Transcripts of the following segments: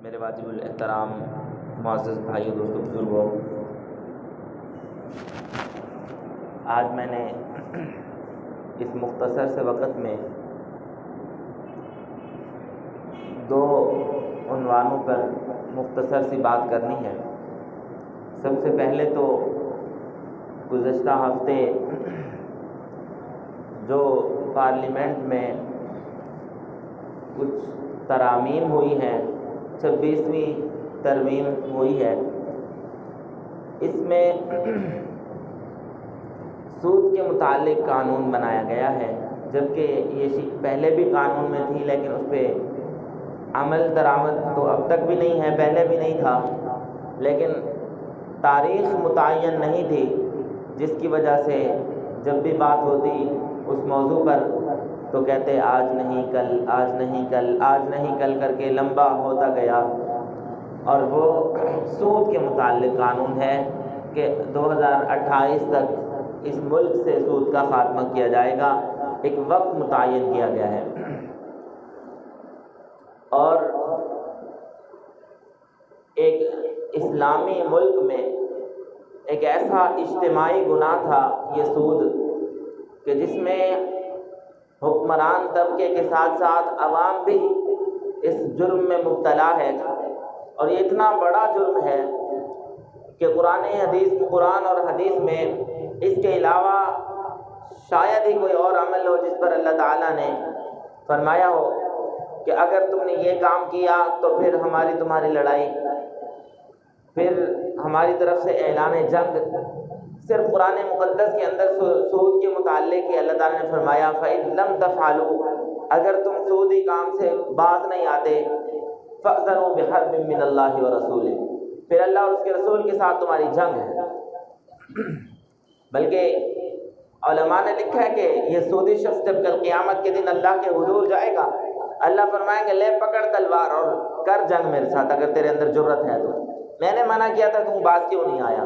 میرے واجب الاحترام معزز بھائیوں دوستوں بزرگوں، آج میں نے اس مختصر سے وقت میں دو عنوانوں پر مختصر سی بات کرنی ہے۔ سب سے پہلے تو گزشتہ ہفتے جو پارلیمنٹ میں کچھ ترامیم ہوئی ہیں، 26ویں ترمیم ہوئی ہے، اس میں سود کے متعلق قانون بنایا گیا ہے، جبکہ یہ پہلے بھی قانون میں تھی لیکن اس پہ عمل درآمد تو اب تک بھی نہیں ہے، پہلے بھی نہیں تھا، لیکن تاریخ متعین نہیں تھی، جس کی وجہ سے جب بھی بات ہوتی اس موضوع پر تو کہتے آج نہیں کل، آج نہیں کل، آج نہیں کل کر کے لمبا ہوتا گیا۔ اور وہ سود کے متعلق قانون ہے کہ 2028 تک اس ملک سے سود کا خاتمہ کیا جائے گا، ایک وقت متعین کیا گیا ہے۔ اور ایک اسلامی ملک میں ایک ایسا اجتماعی گناہ تھا یہ سود، کہ جس میں حکمران طبقے کے ساتھ ساتھ عوام بھی اس جرم میں مبتلا ہے، اور یہ اتنا بڑا جرم ہے کہ قرآن اور حدیث میں اس کے علاوہ شاید ہی کوئی اور عمل ہو جس پر اللہ تعالیٰ نے فرمایا ہو کہ اگر تم نے یہ کام کیا تو پھر تمہاری لڑائی، پھر ہماری طرف سے اعلان جنگ۔ صرف قرآن مقدس کے اندر سود کے متعلق ہی اللہ تعالیٰ نے فرمایا فَإِن لَمْ تَفْعَلُوا، اگر تم سودی کام سے باز نہیں آتے فَأْذَنُوا بِحَرْبٍ مِّنَ اللَّهِ وَرَسُولِهِ، پھر اللہ اور اس کے رسول کے ساتھ تمہاری جنگ ہے۔ بلکہ علماء نے لکھا ہے کہ یہ سودی شخص جب کل قیامت کے دن اللہ کے حضور جائے گا، اللہ فرمائیں گے لے پکڑ تلوار اور کر جنگ میرے ساتھ، اگر تیرے اندر جرت ہے تو، میں نے منع کیا تھا تم باز کیوں نہیں آیا۔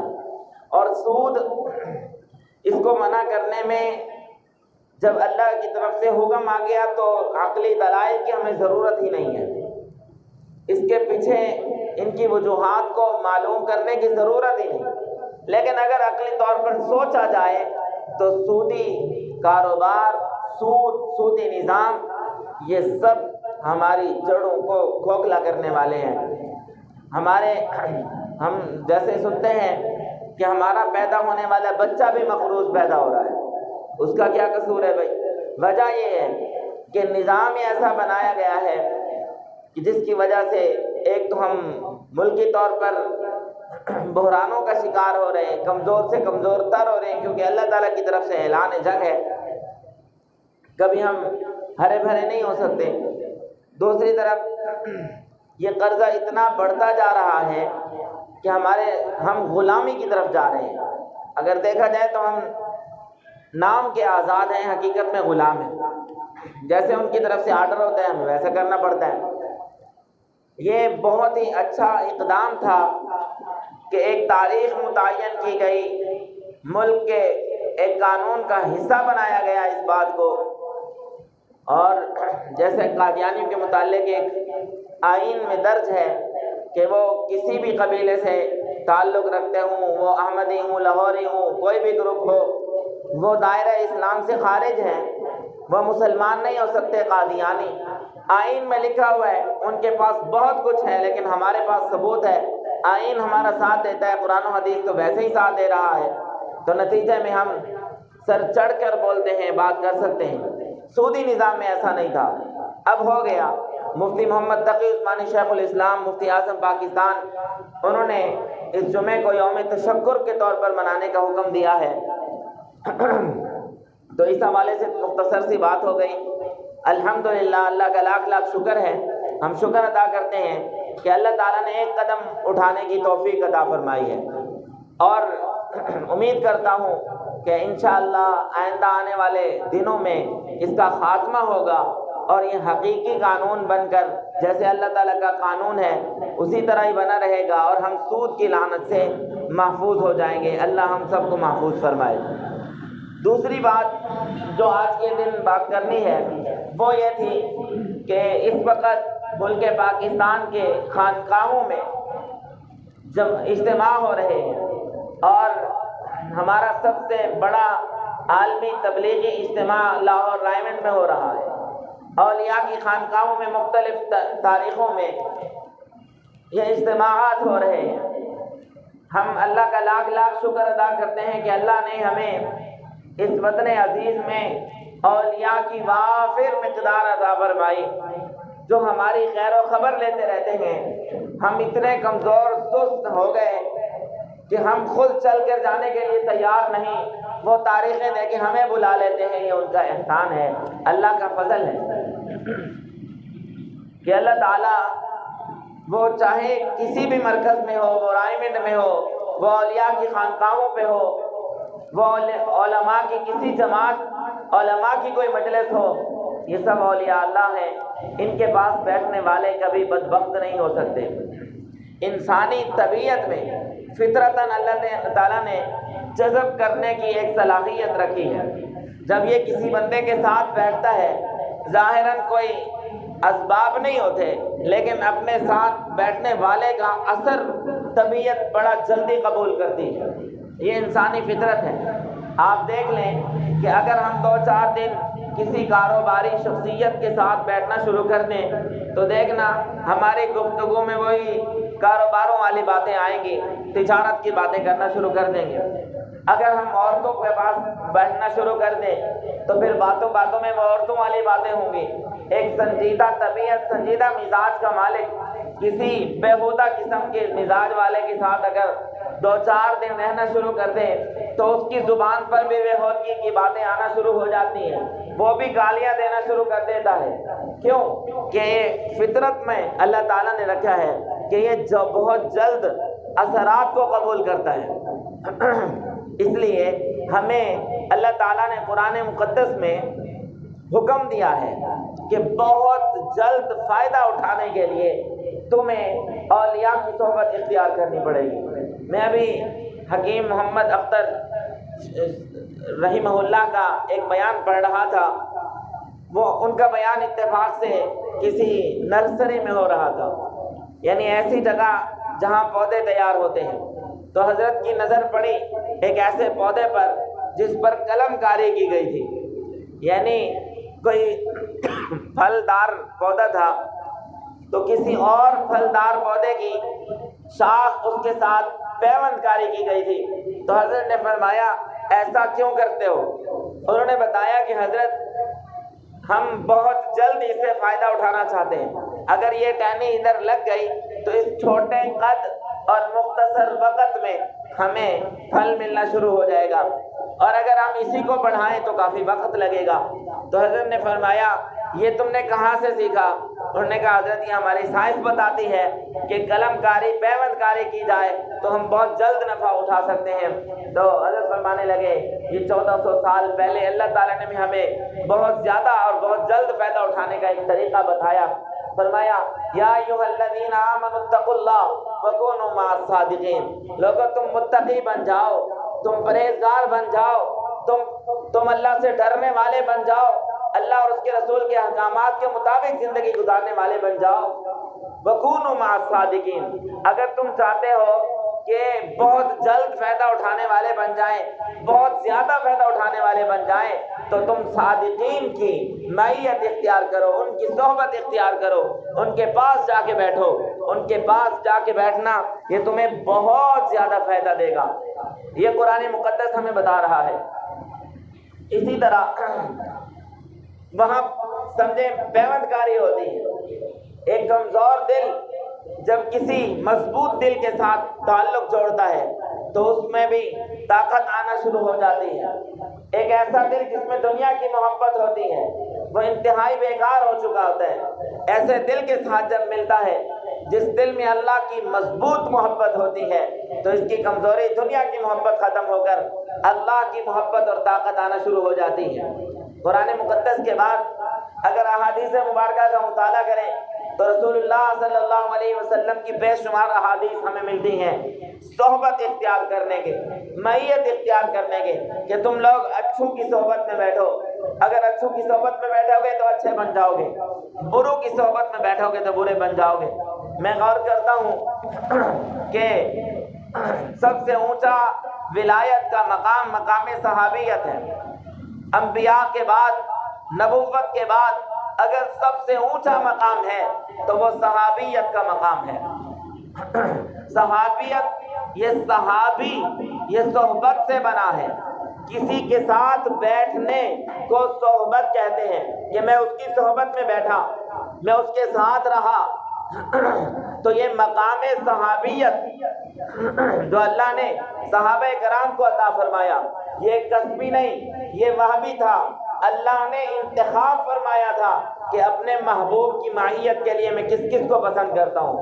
اور سود اس کو منع کرنے میں جب اللہ کی طرف سے حکم آ گیا تو عقلی دلائل کی ہمیں ضرورت ہی نہیں ہے، اس کے پیچھے ان کی وجوہات کو معلوم کرنے کی ضرورت ہی نہیں، لیکن اگر عقلی طور پر سوچا جائے تو سودی کاروبار، سودی نظام، یہ سب ہماری جڑوں کو کھوکھلا کرنے والے ہیں۔ ہم جیسے سنتے ہیں کہ ہمارا پیدا ہونے والا بچہ بھی مقروض پیدا ہو رہا ہے، اس کا کیا قصور ہے بھائی؟ وجہ یہ ہے کہ نظام ایسا بنایا گیا ہے کہ جس کی وجہ سے ایک تو ہم ملکی طور پر بحرانوں کا شکار ہو رہے ہیں، کمزور سے کمزور تر ہو رہے ہیں، کیونکہ اللہ تعالیٰ کی طرف سے اعلان جنگ ہے، کبھی ہم ہرے بھرے نہیں ہو سکتے۔ دوسری طرف یہ قرضہ اتنا بڑھتا جا رہا ہے کہ ہم غلامی کی طرف جا رہے ہیں۔ اگر دیکھا جائے تو ہم نام کے آزاد ہیں، حقیقت میں غلام ہیں، جیسے ان کی طرف سے آرڈر ہوتا ہے ہمیں ویسا کرنا پڑتا ہے۔ یہ بہت ہی اچھا اقدام تھا کہ ایک تاریخ متعین کی گئی، ملک کے ایک قانون کا حصہ بنایا گیا اس بات کو، اور جیسے قادیانیوں کے متعلق ایک آئین میں درج ہے کہ وہ کسی بھی قبیلے سے تعلق رکھتے ہوں، وہ احمدی ہوں، لاہوری ہوں، کوئی بھی گروپ ہو، وہ دائرہ اسلام سے خارج ہیں، وہ مسلمان نہیں ہو سکتے۔ قادیانی آئین میں لکھا ہوا ہے، ان کے پاس بہت کچھ ہے لیکن ہمارے پاس ثبوت ہے، آئین ہمارا ساتھ دیتا ہے، قرآن و حدیث تو ویسے ہی ساتھ دے رہا ہے، تو نتیجے میں ہم سر چڑھ کر بولتے ہیں، بات کر سکتے ہیں۔ سودی نظام میں ایسا نہیں تھا، اب ہو گیا۔ مفتی محمد تقی عثمانی شیخ الاسلام، مفتی اعظم پاکستان، انہوں نے اس جمعے کو یوم تشکر کے طور پر منانے کا حکم دیا ہے، تو اس حوالے سے مختصر سی بات ہو گئی۔ الحمدللہ، اللہ کا لاکھ لاکھ شکر ہے، ہم شکر ادا کرتے ہیں کہ اللہ تعالیٰ نے ایک قدم اٹھانے کی توفیق عطا فرمائی ہے، اور امید کرتا ہوں کہ انشاءاللہ آئندہ آنے والے دنوں میں اس کا خاتمہ ہوگا، اور یہ حقیقی قانون بن کر جیسے اللہ تعالیٰ کا قانون ہے اسی طرح ہی بنا رہے گا، اور ہم سود کی لعنت سے محفوظ ہو جائیں گے۔ اللہ ہم سب کو محفوظ فرمائے۔ دوسری بات جو آج کے دن بات کرنی ہے وہ یہ تھی کہ اس وقت ملک پاکستان کے خانقاہوں میں جب اجتماع ہو رہے ہیں اور ہمارا سب سے بڑا عالمی تبلیغی اجتماع لاہور رائمنڈ میں ہو رہا ہے، اولیاء کی خانقاہوں میں مختلف تاریخوں میں یہ اجتماعات ہو رہے ہیں۔ ہم اللہ کا لاکھ لاکھ شکر ادا کرتے ہیں کہ اللہ نے ہمیں اس وطن عزیز میں اولیاء کی وافر مقدار عطا فرمائی، جو ہماری خیر و خبر لیتے رہتے ہیں۔ ہم اتنے کمزور سست ہو گئے کہ ہم خود چل کر جانے کے لیے تیار نہیں، وہ تاریخیں دے کے ہمیں بلا لیتے ہیں، یہ ان کا احسان ہے، اللہ کا فضل ہے کہ اللہ تعالیٰ وہ چاہے کسی بھی مرکز میں ہو، وہ رائمنڈ میں ہو، وہ اولیاء کی خانقاہوں پہ ہو، وہ علماء کی کسی جماعت، علماء کی کوئی مجلس ہو، یہ سب اولیاء اللہ ہیں، ان کے پاس بیٹھنے والے کبھی بدبخت نہیں ہو سکتے۔ انسانی طبیعت میں فطرتاً اللہ تعالیٰ نے جذب کرنے کی ایک صلاحیت رکھی ہے۔ جب یہ کسی بندے کے ساتھ بیٹھتا ہے، ظاہراً کوئی اسباب نہیں ہوتے، لیکن اپنے ساتھ بیٹھنے والے کا اثر طبیعت بڑا جلدی قبول کرتی ہے، یہ انسانی فطرت ہے۔ آپ دیکھ لیں کہ اگر ہم 2-4 دن کسی کاروباری شخصیت کے ساتھ بیٹھنا شروع کر دیں تو دیکھنا ہماری گفتگو میں وہی کاروباروں والی باتیں آئیں گی، تجارت کی باتیں کرنا شروع کر دیں گے۔ اگر ہم عورتوں کے پاس بیٹھنا شروع کر دیں تو پھر باتوں باتوں میں وہ عورتوں والی باتیں ہوں گی۔ ایک سنجیدہ طبیعت، سنجیدہ مزاج کا مالک کسی بیہودہ قسم کے مزاج والے کے ساتھ اگر 2-4 دن رہنا شروع کر دے تو اس کی زبان پر بھی بیہودگی کی باتیں آنا شروع ہو جاتی ہیں، وہ بھی گالیاں دینا شروع کر دیتا ہے۔ کیوں کہ یہ فطرت میں اللہ تعالیٰ نے رکھا ہے کہ یہ جو بہت جلد اثرات کو قبول کرتا ہے۔ اس لیے ہمیں اللہ تعالیٰ نے قرآن مقدس میں حکم دیا ہے کہ بہت جلد فائدہ اٹھانے کے لیے تمہیں اولیاء کی صحبت اختیار کرنی پڑے گی۔ میں ابھی حکیم محمد اختر رحمہ اللہ کا ایک بیان پڑھ رہا تھا، وہ ان کا بیان اتفاق سے کسی نرسری میں ہو رہا تھا، یعنی ایسی جگہ جہاں پودے تیار ہوتے ہیں۔ تو حضرت کی نظر پڑی ایک ایسے پودے پر جس پر قلم کاری کی گئی تھی، یعنی کوئی پھلدار پودا تھا تو کسی اور پھلدار پودے کی شاخ اس کے ساتھ پیوند کاری کی گئی تھی۔ تو حضرت نے فرمایا ایسا کیوں کرتے ہو؟ انہوں نے بتایا کہ حضرت ہم بہت جلد اس سے فائدہ اٹھانا چاہتے ہیں، اگر یہ ٹہنی ادھر لگ گئی تو اس چھوٹے قد اور مختصر وقت میں ہمیں پھل ملنا شروع ہو جائے گا، اور اگر ہم اسی کو بڑھائیں تو کافی وقت لگے گا۔ تو حضرت نے فرمایا یہ تم نے کہاں سے سیکھا؟ انہوں نے کہا حضرت یہ ہماری سائنس بتاتی ہے کہ قلم کاری، پیوند کاری کی جائے تو ہم بہت جلد نفع اٹھا سکتے ہیں۔ تو حضرت فرمانے لگے یہ 1400 سال پہلے اللہ تعالیٰ نے بھی ہمیں بہت زیادہ اور بہت جلد فائدہ اٹھانے کا ایک طریقہ بتایا۔ فرمایا یا ایھا الذین آمنوا اتقوا اللہ وکونوا مع الصادقین، لوگو تم متقی بن جاؤ، تم پرہیزگار بن جاؤ، تم اللہ سے ڈرنے والے بن جاؤ، اللہ اور اس کے رسول کے احکامات کے مطابق زندگی گزارنے والے بن جاؤ۔ وکونوا مع الصادقین، اگر تم چاہتے ہو کہ بہت جلد فائدہ اٹھانے والے بن جائیں، بہت زیادہ فائدہ اٹھانے والے بن جائیں، تو تم صادقین کی معیت اختیار کرو، ان کی صحبت اختیار کرو، ان کے پاس جا کے بیٹھو۔ ان کے پاس جا کے بیٹھنا یہ تمہیں بہت زیادہ فائدہ دے گا، یہ قرآن مقدس ہمیں بتا رہا ہے۔ اسی طرح وہاں سمجھے پیوند کاری ہوتی ہے، ایک کمزور دل جب کسی مضبوط دل کے ساتھ تعلق جوڑتا ہے تو اس میں بھی طاقت آنا شروع ہو جاتی ہے۔ ایک ایسا دل جس میں دنیا کی محبت ہوتی ہے وہ انتہائی بیکار ہو چکا ہوتا ہے۔ ایسے دل کے ساتھ جب ملتا ہے جس دل میں اللہ کی مضبوط محبت ہوتی ہے تو اس کی کمزوری دنیا کی محبت ختم ہو کر اللہ کی محبت اور طاقت آنا شروع ہو جاتی ہے۔ قرآن مقدس کے بعد اگر احادیث مبارکہ کا مطالعہ کریں تو رسول اللہ صلی اللہ علیہ وسلم کی بے شمار احادیث ہمیں ملتی ہیں صحبت اختیار کرنے کے، معیت اختیار کرنے کے، کہ تم لوگ اچھوں کی صحبت میں بیٹھو، اگر اچھوں کی صحبت میں بیٹھو گے تو اچھے بن جاؤ گے، بروں کی صحبت میں بیٹھو گے تو برے بن جاؤ گے۔ میں غور کرتا ہوں کہ سب سے اونچا ولایت کا مقام مقام صحابیت ہے۔ انبیاء کے بعد، نبوت کے بعد اگر سب سے اونچا مقام ہے تو وہ صحابیت کا مقام ہے۔ صحابیت، یہ صحابی، یہ صحبت سے بنا ہے۔ کسی کے ساتھ بیٹھنے کو صحبت کہتے ہیں کہ میں اس کی صحبت میں بیٹھا، میں اس کے ساتھ رہا، تو یہ مقام صحابیت جو اللہ نے صحابہ کرام کو عطا فرمایا، یہ کسبی نہیں، یہ وہبی تھا۔ اللہ نے انتخاب فرمایا تھا کہ اپنے محبوب کی معیت کے لیے میں کس کس کو پسند کرتا ہوں،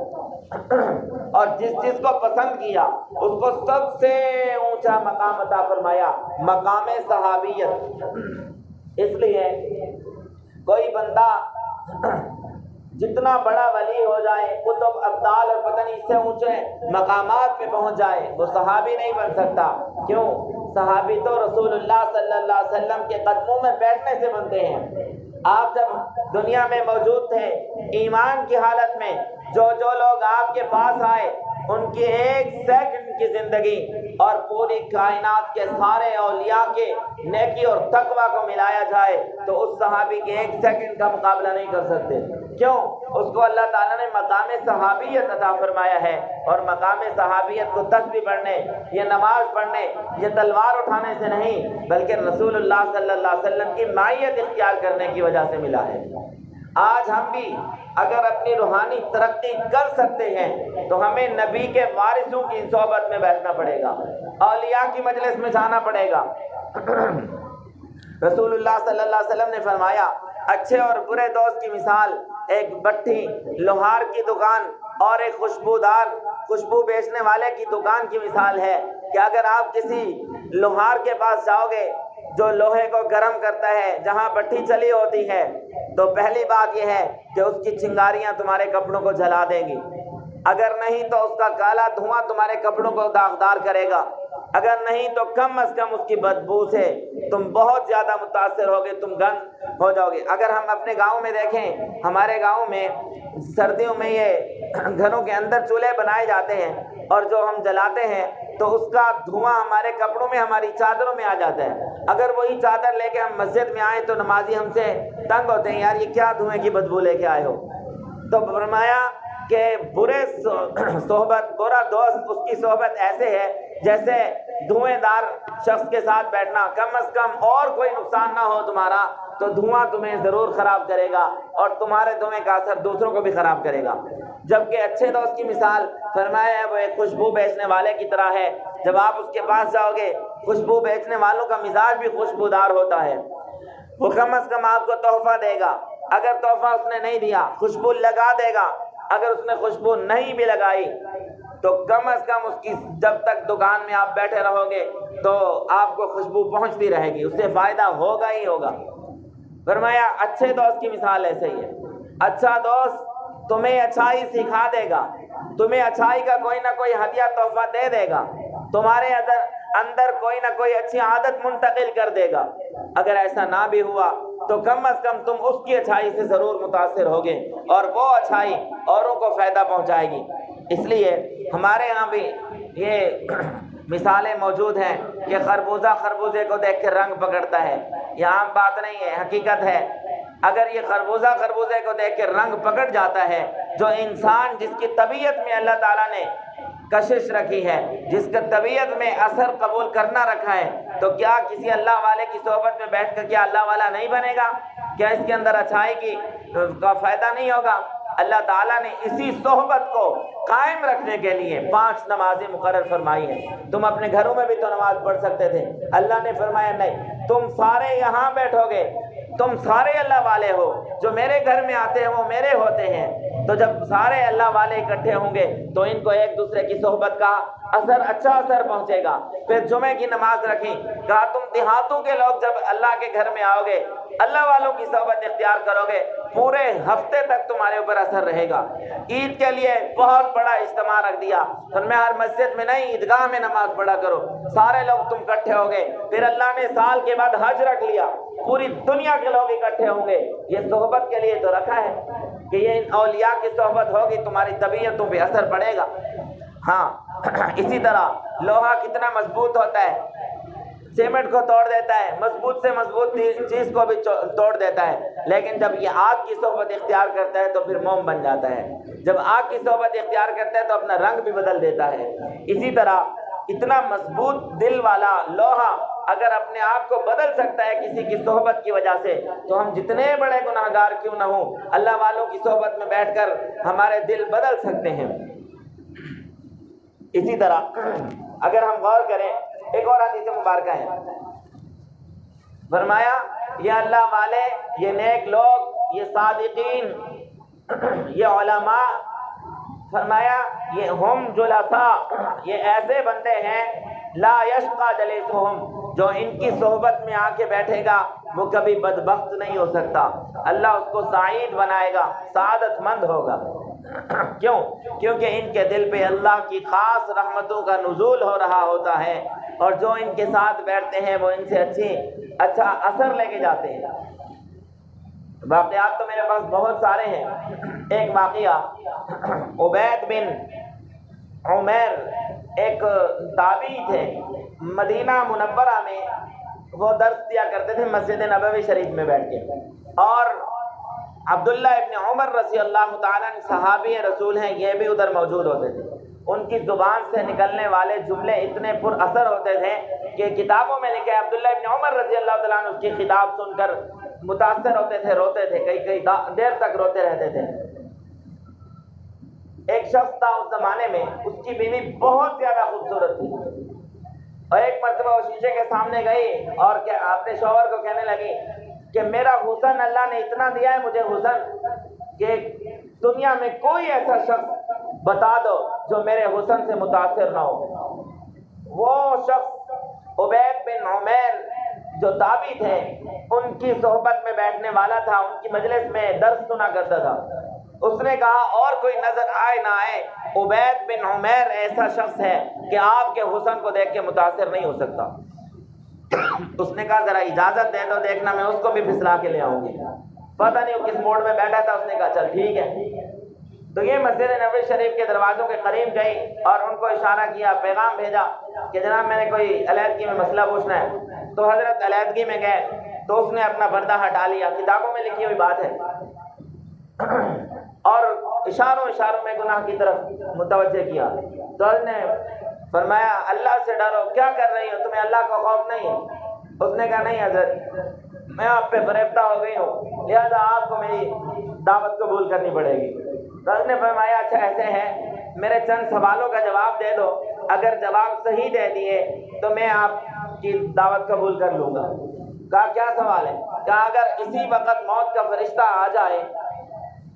اور جس جس کو پسند کیا اس کو سب سے اونچا مقام عطا فرمایا، مقام صحابیت۔ اس لیے کوئی بندہ جتنا بڑا ولی ہو جائے، قطب، ابدال اور پتہ نہیں اس سے اونچے مقامات پہ پہنچ جائے، وہ صحابی نہیں بن سکتا۔ کیوں؟ صحابی تو رسول اللہ صلی اللہ علیہ وسلم کے قدموں میں بیٹھنے سے بنتے ہیں۔ آپ جب دنیا میں موجود تھے، ایمان کی حالت میں جو لوگ آپ کے پاس آئے، ان کی ایک سیکنڈ کی زندگی اور پوری کائنات کے سارے اولیاء کے نیکی اور تقوی کو ملایا جائے تو اس صحابی کے ایک سیکنڈ کا مقابلہ نہیں کر سکتے۔ کیوں؟ اس کو اللہ تعالیٰ نے مقام صحابیت عطا فرمایا ہے، اور مقام صحابیت کو تسبیح پڑھنے، یہ نماز پڑھنے، یہ تلوار اٹھانے سے نہیں، بلکہ رسول اللہ صلی اللہ علیہ وسلم کی معیت اختیار کرنے کی وجہ سے ملا ہے۔ آج ہم بھی اگر اپنی روحانی ترقی کر سکتے ہیں تو ہمیں نبی کے وارثوں کی صحبت میں بیٹھنا پڑے گا، اولیاء کی مجلس میں جانا پڑے گا۔ رسول اللہ صلی اللہ علیہ وسلم نے فرمایا، اچھے اور برے دوست کی مثال ایک بٹھی لوہار کی دکان اور ایک خوشبو بیچنے والے کی دکان کی مثال ہے کہ اگر آپ کسی لوہار کے پاس جاؤ گے جو لوہے کو گرم کرتا ہے، جہاں بٹھی چلی ہوتی ہے، تو پہلی بات یہ ہے کہ اس کی چنگاریاں تمہارے کپڑوں کو جلا دیں گی، اگر نہیں تو اس کا کالا دھواں تمہارے کپڑوں کو داغدار کرے گا، اگر نہیں تو کم از کم اس کی بدبو سے تم بہت زیادہ متاثر ہوگے، تم گند ہو جاؤ گے۔ اگر ہم اپنے گاؤں میں دیکھیں، ہمارے گاؤں میں سردیوں میں یہ گھروں کے اندر چولہے بنائے جاتے ہیں اور جو ہم جلاتے ہیں تو اس کا دھواں ہمارے کپڑوں میں، ہماری چادروں میں آ جاتا ہے۔ اگر وہی چادر لے کے ہم مسجد میں آئیں تو نمازی ہم سے تنگ ہوتے ہیں، یار یہ کیا دھوئیں کی بدبو لے کے آئے ہو۔ تو فرمایا کہ برا دوست، اس کی صحبت ایسے ہے جیسے دھوئیں دار شخص کے ساتھ بیٹھنا، کم از کم اور کوئی نقصان نہ ہو تمہارا تو دھواں تمہیں ضرور خراب کرے گا اور تمہارے دھوئیں کا اثر دوسروں کو بھی خراب کرے گا۔ جبکہ اچھے دوست کی مثال فرمایا ہے وہ ایک خوشبو بیچنے والے کی طرح ہے، جب آپ اس کے پاس جاؤ گے، خوشبو بیچنے والوں کا مزاج بھی خوشبودار ہوتا ہے، وہ کم از کم آپ کو تحفہ دے گا، اگر تحفہ اس نے نہیں دیا خوشبو لگا دے گا، اگر اس نے خوشبو نہیں بھی لگائی تو کم از کم اس کی جب تک دکان میں آپ بیٹھے رہو گے تو آپ کو خوشبو پہنچتی رہے گی، اس سے فائدہ ہوگا ہی ہوگا۔ فرمایا اچھے دوست کی مثال ایسے ہی ہے، اچھا دوست تمہیں اچھائی سکھا دے گا، تمہیں اچھائی کا کوئی نہ کوئی ہدیہ تحفہ دے دے گا، تمہارے اندر کوئی نہ کوئی اچھی عادت منتقل کر دے گا۔ اگر ایسا نہ بھی ہوا تو کم از کم تم اس کی اچھائی سے ضرور متاثر ہوگے اور وہ اچھائی اوروں کو فائدہ پہنچائے گی۔ اس لیے ہمارے ہاں بھی یہ مثالیں موجود ہیں کہ خربوزہ خربوزے کو دیکھ کے رنگ پکڑتا ہے، یہ عام بات نہیں ہے، حقیقت ہے۔ اگر یہ خربوزہ خربوزے کو دیکھ کے رنگ پکڑ جاتا ہے، جو انسان جس کی طبیعت میں اللہ تعالیٰ نے کشش رکھی ہے، جس کا طبیعت میں اثر قبول کرنا رکھا ہے، تو کیا کسی اللہ والے کی صحبت میں بیٹھ کر کیا اللہ والا نہیں بنے گا؟ کیا اس کے اندر اچھائی کا فائدہ نہیں ہوگا؟ اللہ تعالیٰ نے اسی صحبت کو قائم رکھنے کے لیے 5 نمازیں مقرر فرمائی ہیں۔ تم اپنے گھروں میں بھی تو نماز پڑھ سکتے تھے، اللہ نے فرمایا نہیں، تم سارے یہاں بیٹھو گے، تم سارے اللہ والے ہو، جو میرے گھر میں آتے ہیں وہ میرے ہوتے ہیں، تو جب سارے اللہ والے اکٹھے ہوں گے تو ان کو ایک دوسرے کی صحبت کا اچھا اثر پہنچے گا۔ پھر جمعے کی نماز رکھی، کہا تم دیہاتوں کے لوگ جب اللہ کے گھر میں آؤ گے اللہ والوں کی صحبت اختیار کرو گے پورے ہفتے تک تمہارے اوپر اثر رہے گا۔ عید کے لیے بہت بڑا اجتماع رکھ دیا، فرمایا ہر مسجد میں نہیں، عیدگاہ میں نماز پڑھا کرو، سارے لوگ تم اکٹھے ہو گئے۔ پھر اللہ نے سال کے بعد حج رکھ لیا، پوری دنیا کے لوگ اکٹھے ہوں گے۔ یہ صحبت کے لیے تو رکھا ہے کہ یہ ان اولیاء کی صحبت ہوگی، تمہاری طبیعتوں پہ اثر پڑے گا۔ ہاں اسی طرح لوہا کتنا مضبوط ہوتا ہے، سیمنٹ کو توڑ دیتا ہے، مضبوط سے مضبوط چیز کو بھی توڑ دیتا ہے، لیکن جب یہ آگ کی صحبت اختیار کرتا ہے تو پھر موم بن جاتا ہے۔ جب آگ کی صحبت اختیار کرتا ہے تو اپنا رنگ بھی بدل دیتا ہے۔ اسی طرح اتنا مضبوط دل والا لوہا اگر اپنے آپ کو بدل سکتا ہے کسی کی صحبت کی وجہ سے، تو ہم جتنے بڑے گناہگار کیوں نہ ہوں، اللہ والوں کی صحبت میں بیٹھ کر ہمارے دل بدل سکتے ہیں۔ اسی طرح اگر ہم غور کریں، ایک اور حدیث مبارکہ ہے، فرمایا یہ اللہ والے، یہ نیک لوگ، یہ صادقین، یہ علماء، فرمایا یہ ہم جلساء، یہ ایسے بندے ہیں لا یشقى جلیسہم، جو ان کی صحبت میں آ کے بیٹھے گا وہ کبھی بدبخت نہیں ہو سکتا، اللہ اس کو سعید بنائے گا، سعادت مند ہوگا۔ کیوں؟ کیونکہ ان کے دل پہ اللہ کی خاص رحمتوں کا نزول ہو رہا ہوتا ہے، اور جو ان کے ساتھ بیٹھتے ہیں وہ ان سے اچھا اثر لے کے جاتے ہیں۔ واقعات تو میرے پاس بہت سارے ہیں۔ ایک واقعہ، عبید بن عمیر ایک تابعی تھے، مدینہ منورہ میں وہ درس دیا کرتے تھے مسجد نبوی شریف میں بیٹھ کے، اور عبداللہ ابن عمر رضی اللہ تعالیٰ عنہ صحابی رسول ہیں، یہ بھی ادھر موجود ہوتے تھے۔ ان کی زبان سے نکلنے والے جملے اتنے پر اثر ہوتے تھے کہ کتابوں میں لکھے عبداللہ ابن عمر رضی اللہ تعالیٰ عنہ اس کی خطاب سن کر متاثر ہوتے تھے، روتے تھے، کئی دیر تک روتے رہتے تھے۔ ایک شخص تھا اس زمانے میں، اس کی بیوی بہت زیادہ خوبصورت تھی، اور ایک مرتبہ وہ شیشے کے سامنے گئی اور اپنے شوہر کو کہنے لگی کہ میرا حسن اللہ نے اتنا دیا ہے مجھے حسن کہ دنیا میں کوئی ایسا شخص بتا دو جو میرے حسن سے متاثر نہ ہو۔ وہ شخص عبید بن عمیر جو تابعی تھے، ان کی صحبت میں بیٹھنے والا تھا، ان کی مجلس میں درس سنا کرتا تھا۔ اس نے کہا اور کوئی نظر آئے نہ آئے، عبید بن عمیر ایسا شخص ہے کہ آپ کے حسن کو دیکھ کے متاثر نہیں ہو سکتا۔ اس نے کہا ذرا اجازت دے دو، دیکھنا میں اس کو بھی پھسلا کے لے آؤں گی۔ پتہ نہیں وہ کس موڈ میں بیٹھا تھا، اس نے کہا چل ٹھیک ہے۔ تو یہ مسجد نبوی شریف کے دروازوں کے قریب گئی اور ان کو اشارہ کیا، پیغام بھیجا کہ جناب میں نے کوئی علیحدگی میں مسئلہ پوچھنا ہے۔ تو حضرت علیحدگی میں گئے تو اس نے اپنا پردہ ہٹا لیا، کتابوں میں لکھی ہوئی بات ہے، اور اشاروں میں گناہ کی طرف متوجہ کیا۔ تو اس نے فرمایا اللہ سے ڈرو، کیا کر رہی ہو، تمہیں اللہ کا خوف نہیں ہے؟ اس نے کہا نہیں حضرت، میں آپ پہ فریفتہ ہو گئی ہوں، لہذا آپ کو میری دعوت قبول کرنی پڑے گی۔ تو اس نے فرمایا اچھا ایسے ہے، میرے چند سوالوں کا جواب دے دو، اگر جواب صحیح دے دیے تو میں آپ کی دعوت قبول کر لوں گا۔ کہا کیا سوال ہے؟ کہا اگر اسی وقت موت کا فرشتہ آ جائے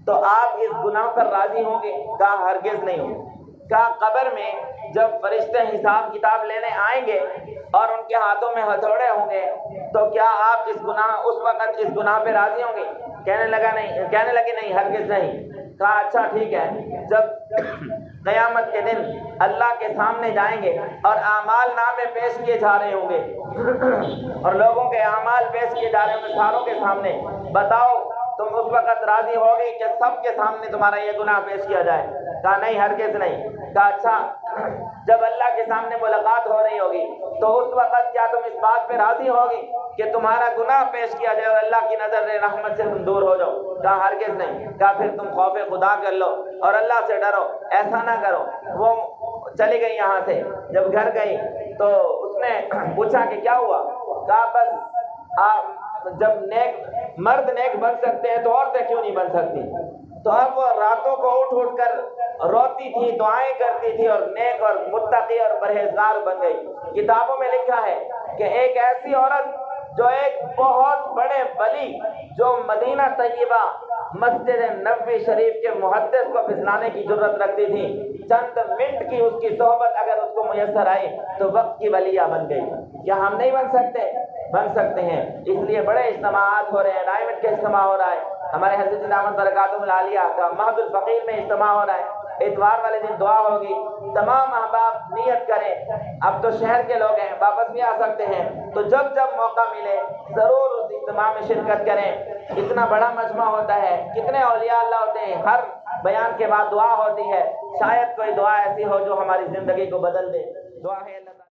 تو آپ اس گناہ پر راضی ہوں گے؟ کہا ہرگز نہیں ہوں گے۔ کہا قبر میں جب فرشتے حساب کتاب لینے آئیں گے اور ان کے ہاتھوں میں ہتھوڑے ہوں گے تو کیا آپ اس وقت اس گناہ پہ راضی ہوں گے؟ کہنے لگے نہیں ہرگز نہیں۔ کہا اچھا ٹھیک ہے، جب قیامت کے دن اللہ کے سامنے جائیں گے اور اعمال نامے پیش کیے جا رہے ہوں گے اور لوگوں کے اعمال پیش کیے جا رہے ہوں گے ساروں کے سامنے، بتاؤ تم اس وقت راضی ہوگی کہ سب کے سامنے تمہارا یہ گناہ پیش کیا جائے؟ کہا نہیں ہرگز نہیں۔ کہا اچھا جب اللہ کے سامنے ملاقات ہو رہی ہوگی تو اس وقت کیا تم اس بات پہ راضی ہوگی کہ تمہارا گناہ پیش کیا جائے اور اللہ کی نظر رحمت سے تم دور ہو جاؤ؟ کہا ہرگز نہیں۔ کہا پھر تم خوف خدا کر لو اور اللہ سے ڈرو، ایسا نہ کرو۔ وہ چلی گئی یہاں سے، جب گھر گئی تو اس نے پوچھا کہ کیا ہوا؟ کہا بس جب مرد نیک بن سکتے ہیں تو عورتیں کیوں نہیں بن سکتی؟ تو اب وہ راتوں کو اٹھ کر روتی تھی، دعائیں کرتی تھی اور نیک اور متقی اور پرہیزگار بن گئی۔ کتابوں میں لکھا ہے کہ ایک ایسی عورت جو ایک بہت بڑے ولی جو مدینہ طیبہ مسجد نبوی شریف کے محدث کو پھسلانے کی جرت رکھتی تھی، چند منٹ کی اس کی صحبت اگر اس کو میسر آئی تو وقت کی ولیہ بن گئی۔ کیا ہم نہیں بن سکتے؟ بن سکتے ہیں۔ اس لیے بڑے اجتماعات ہو رہے ہیں، ڈائمنڈ کا اجتماع ہو رہا ہے، ہمارے حضرت دامت برکاتہم العالیہ کا مہد الفقیر میں اجتماع ہو رہا ہے، اتوار والے دن دعا ہوگی۔ تمام احباب نیت کریں، اب تو شہر کے لوگ ہیں واپس بھی آ سکتے ہیں، تو جب جب موقع ملے ضرور اس اجتماع میں شرکت کریں۔ اتنا بڑا مجمع ہوتا ہے، کتنے اولیاء اللہ ہوتے ہیں، ہر بیان کے بعد دعا ہوتی ہے، شاید کوئی دعا ایسی ہو جو ہماری زندگی کو بدل دے۔ دعا ہے اللہ تعالیٰ